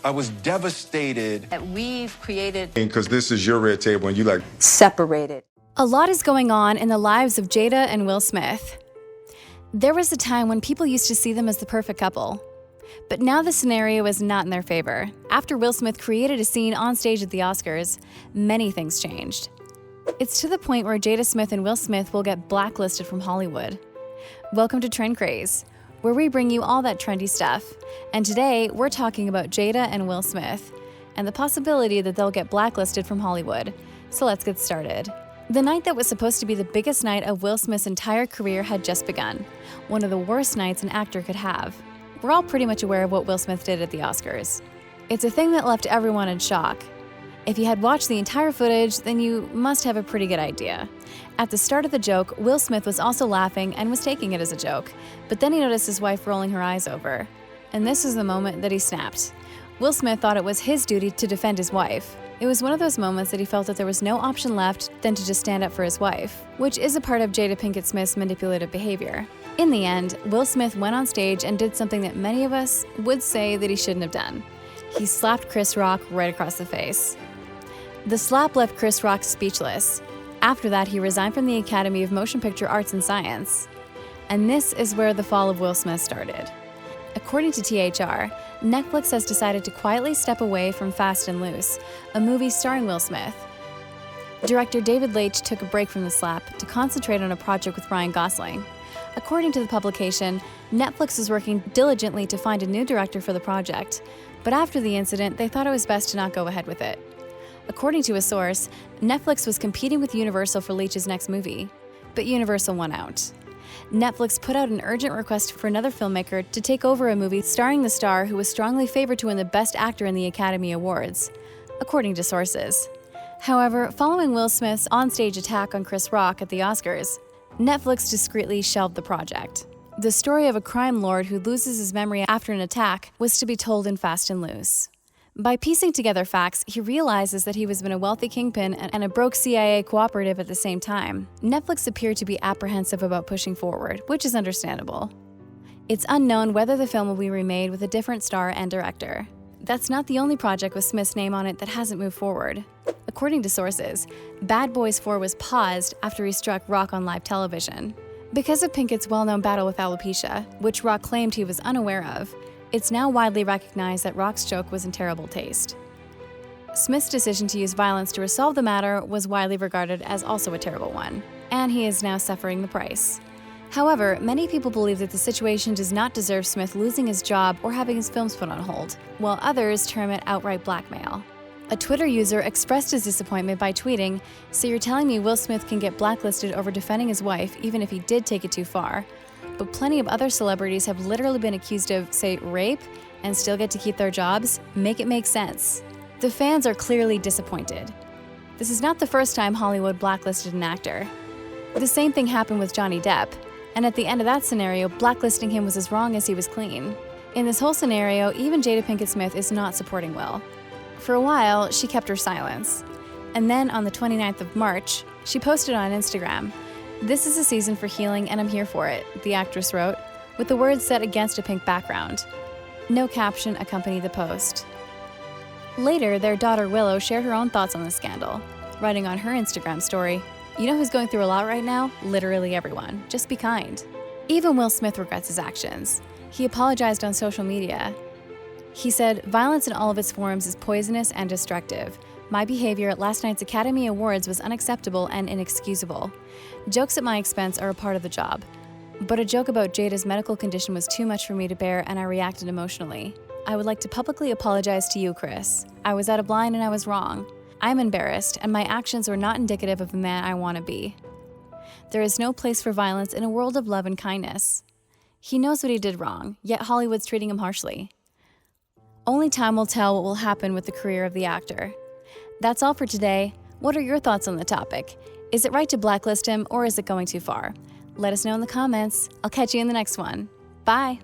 I was devastated. That we've created. Because this is your red table and you like separated. A lot is going on in the lives of Jada and Will Smith. There was a time when people used to see them as the perfect couple. But now the scenario is not in their favor. After Will Smith created a scene on stage at the Oscars, many things changed. It's to the point where Jada Smith and Will Smith will get blacklisted from Hollywood. Welcome to Trend Craze, where we bring you all that trendy stuff. And today, we're talking about Jada and Will Smith, and the possibility that they'll get blacklisted from Hollywood. So let's get started. The night that was supposed to be the biggest night of Will Smith's entire career had just begun, one of the worst nights an actor could have. We're all pretty much aware of what Will Smith did at the Oscars. It's a thing that left everyone in shock. If you had watched the entire footage, then you must have a pretty good idea. At the start of the joke, Will Smith was also laughing and was taking it as a joke, but then he noticed his wife rolling her eyes over. And this is the moment that he snapped. Will Smith thought it was his duty to defend his wife. It was one of those moments that he felt that there was no option left than to just stand up for his wife, which is a part of Jada Pinkett Smith's manipulative behavior. In the end, Will Smith went on stage and did something that many of us would say that he shouldn't have done. He slapped Chris Rock right across the face. The slap left Chris Rock speechless. After that, he resigned from the Academy of Motion Picture Arts and Science. And this is where the fall of Will Smith started. According to THR, Netflix has decided to quietly step away from Fast and Loose, a movie starring Will Smith. Director David Leitch took a break from the slap to concentrate on a project with Ryan Gosling. According to the publication, Netflix is working diligently to find a new director for the project, but after the incident, they thought it was best to not go ahead with it. According to a source, Netflix was competing with Universal for Leitch's next movie, but Universal won out. Netflix put out an urgent request for another filmmaker to take over a movie starring the star who was strongly favored to win the Best Actor in the Academy Awards, according to sources. However, following Will Smith's onstage attack on Chris Rock at the Oscars, Netflix discreetly shelved the project. The story of a crime lord who loses his memory after an attack was to be told in Fast and Loose. By piecing together facts, he realizes that he was been a wealthy kingpin and a broke CIA cooperative at the same time. Netflix appeared to be apprehensive about pushing forward, which is understandable. It's unknown whether the film will be remade with a different star and director. That's not the only project with Smith's name on it that hasn't moved forward. According to sources, Bad Boys 4 was paused after he struck Rock on live television. Because of Pinkett's well-known battle with alopecia, which Rock claimed he was unaware of, it's now widely recognized that Rock's joke was in terrible taste. Smith's decision to use violence to resolve the matter was widely regarded as also a terrible one, and he is now suffering the price. However, many people believe that the situation does not deserve Smith losing his job or having his films put on hold, while others term it outright blackmail. A Twitter user expressed his disappointment by tweeting, "So you're telling me Will Smith can get blacklisted over defending his wife even if he did take it too far? But plenty of other celebrities have literally been accused of, say, rape, and still get to keep their jobs? Make it make sense." The fans are clearly disappointed. This is not the first time Hollywood blacklisted an actor. The same thing happened with Johnny Depp, and at the end of that scenario, blacklisting him was as wrong as he was clean. In this whole scenario, even Jada Pinkett Smith is not supporting Will. For a while, she kept her silence. And then on the 29th of March, she posted on Instagram, "This is a season for healing and I'm here for it," the actress wrote, with the words set against a pink background. No caption accompanied the post. Later, their daughter Willow shared her own thoughts on the scandal, writing on her Instagram story, "You know who's going through a lot right now? Literally everyone. Just be kind." Even Will Smith regrets his actions. He apologized on social media. He said, "Violence in all of its forms is poisonous and destructive. My behavior at last night's Academy Awards was unacceptable and inexcusable. Jokes at my expense are a part of the job. But a joke about Jada's medical condition was too much for me to bear and I reacted emotionally. I would like to publicly apologize to you, Chris. I was out of line and I was wrong. I'm embarrassed and my actions were not indicative of the man I want to be. There is no place for violence in a world of love and kindness." He knows what he did wrong, yet Hollywood's treating him harshly. Only time will tell what will happen with the career of the actor. That's all for today. What are your thoughts on the topic? Is it right to blacklist him or is it going too far? Let us know in the comments. I'll catch you in the next one. Bye.